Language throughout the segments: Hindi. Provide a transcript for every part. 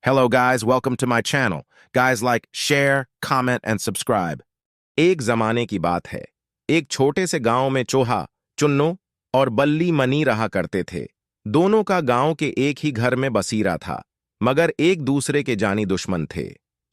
Hello guys, welcome to my channel. Guys like, share, comment and subscribe. एक जमाने की बात है। एक छोटे से गांव में चूहा, चुन्नू और बल्ली मनी रहा करते थे। दोनों का गांव के एक ही घर में बसीरा था, मगर एक दूसरे के जानी दुश्मन थे।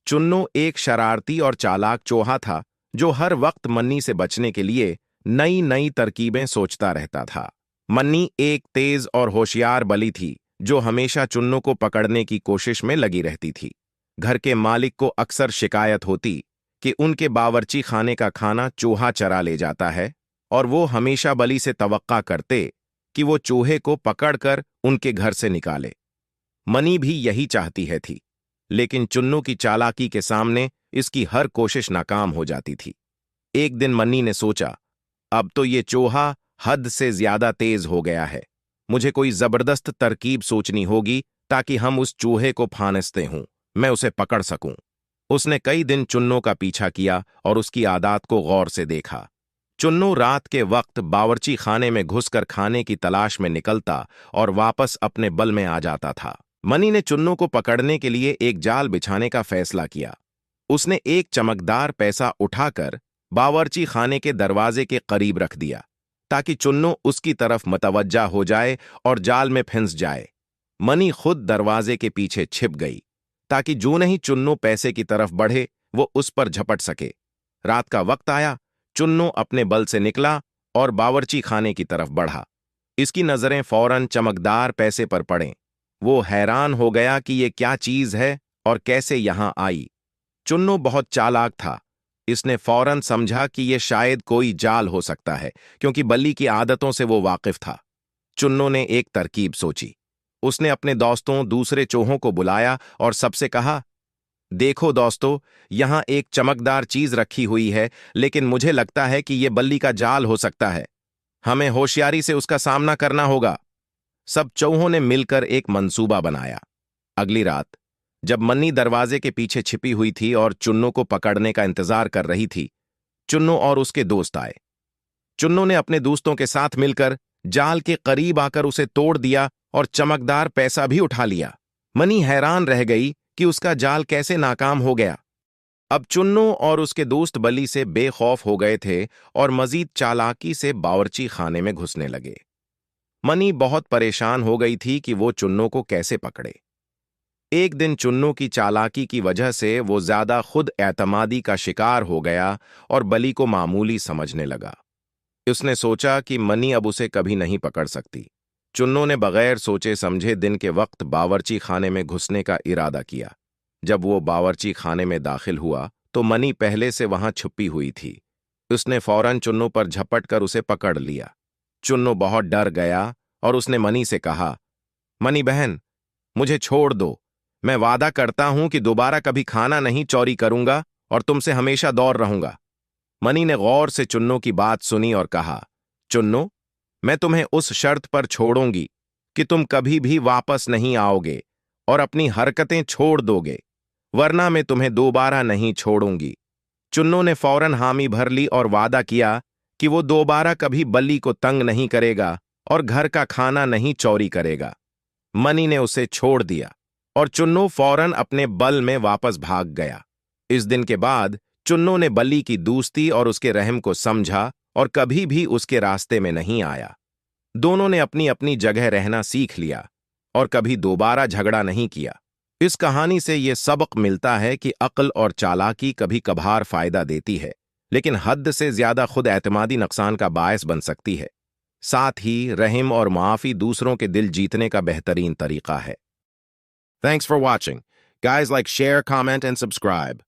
चुन्नू एक शरारती और चालाक चूहा था, जो हर वक्त मन्नी से बचने के लिए नई नई तरकीबें सोचता रहता था। मन्नी एक तेज और होशियार बल्ली थी, जो हमेशा चुन्नू को पकड़ने की कोशिश में लगी रहती थी। घर के मालिक को अक्सर शिकायत होती कि उनके बावर्ची खाने का खाना चूहा चरा ले जाता है, और वो हमेशा बल्ली से तवक्का करते कि वो चूहे को पकड़कर उनके घर से निकाले। मनी भी यही चाहती है थी, लेकिन चुन्नू की चालाकी के सामने इसकी हर कोशिश नाकाम हो जाती थी। एक दिन मन्नी ने सोचा, अब तो ये चूहा हद से ज्यादा तेज हो गया है। मुझे कोई जबरदस्त तरकीब सोचनी होगी ताकि हम उस चूहे को फांसते हूं, मैं उसे पकड़ सकूं। उसने कई दिन चुन्नू का पीछा किया और उसकी आदत को गौर से देखा। चुन्नू रात के वक्त बावर्ची खाने में घुसकर खाने की तलाश में निकलता और वापस अपने बल में आ जाता था। मनी ने चुन्नू को पकड़ने के लिए एक जाल बिछाने का फैसला किया। उसने एक चमकदार पैसा उठाकर बावर्ची खाने के दरवाजे के करीब रख दिया, ताकि चुन्नू उसकी तरफ मतवज्जा हो जाए और जाल में फंस जाए। मनी खुद दरवाजे के पीछे छिप गई, ताकि जो नहीं चुन्नू पैसे की तरफ बढ़े वो उस पर झपट सके। रात का वक्त आया, चुन्नू अपने बल से निकला और बावर्ची खाने की तरफ बढ़ा। इसकी नजरें फौरन चमकदार पैसे पर पड़ें। वो हैरान हो गया कि ये क्या चीज है और कैसे यहां आई। चुन्नू बहुत चालाक था। इसने फौरन समझा कि यह शायद कोई जाल हो सकता है, क्योंकि बल्ली की आदतों से वो वाकिफ था। चुन्नू ने एक तरकीब सोची। उसने अपने दोस्तों दूसरे चूहों को बुलाया और सबसे कहा, देखो दोस्तों, यहां एक चमकदार चीज रखी हुई है, लेकिन मुझे लगता है कि यह बल्ली का जाल हो सकता है। हमें होशियारी से उसका सामना करना होगा। सब चूहों ने मिलकर एक मंसूबा बनाया। अगली रात, जब मन्नी दरवाजे के पीछे छिपी हुई थी और चुन्नू को पकड़ने का इंतजार कर रही थी, चुन्नू और उसके दोस्त आए। चुन्नू ने अपने दोस्तों के साथ मिलकर जाल के करीब आकर उसे तोड़ दिया और चमकदार पैसा भी उठा लिया। मनी हैरान रह गई कि उसका जाल कैसे नाकाम हो गया। अब चुन्नू और उसके दोस्त बल्ली से बेखौफ हो गए थे और मजीद चालाकी से बावर्ची खाने में घुसने लगे। मनी बहुत परेशान हो गई थी कि वो चुन्नू को कैसे पकड़े। एक दिन चुन्नू की चालाकी की वजह से वो ज्यादा खुद एतमादी का शिकार हो गया और बल्ली को मामूली समझने लगा। उसने सोचा कि मनी अब उसे कभी नहीं पकड़ सकती। चुन्नू ने बगैर सोचे समझे दिन के वक्त बावर्ची खाने में घुसने का इरादा किया। जब वो बावर्ची खाने में दाखिल हुआ तो मनी पहले से वहां छुपी हुई थी। उसने फौरन चुन्नू पर झपट कर उसे पकड़ लिया। चुन्नू बहुत डर गया और उसने मनी से कहा, मनी बहन, मुझे छोड़ दो। मैं वादा करता हूं कि दोबारा कभी खाना नहीं चोरी करूंगा और तुमसे हमेशा दूर रहूंगा। मनी ने गौर से चुन्नू की बात सुनी और कहा, चुन्नू, मैं तुम्हें उस शर्त पर छोड़ूंगी कि तुम कभी भी वापस नहीं आओगे और अपनी हरकतें छोड़ दोगे, वरना मैं तुम्हें दोबारा नहीं छोड़ूंगी। चुन्नू ने फौरन हामी भर ली और वादा किया कि वो दोबारा कभी बल्ली को तंग नहीं करेगा और घर का खाना नहीं चोरी करेगा। मनी ने उसे छोड़ दिया और चुन्नू फौरन अपने बल में वापस भाग गया। इस दिन के बाद चुन्नू ने बल्ली की दोस्ती और उसके रहम को समझा और कभी भी उसके रास्ते में नहीं आया। दोनों ने अपनी अपनी जगह रहना सीख लिया और कभी दोबारा झगड़ा नहीं किया। इस कहानी से यह सबक मिलता है कि अक्ल और चालाकी कभी कभार फायदा देती है, लेकिन हद से ज्यादा खुद एतमादी नुकसान का बायस बन सकती है। साथ ही रहम और माफी दूसरों के दिल जीतने का बेहतरीन तरीका है। Thanks for watching. Guys like, share, comment, and subscribe.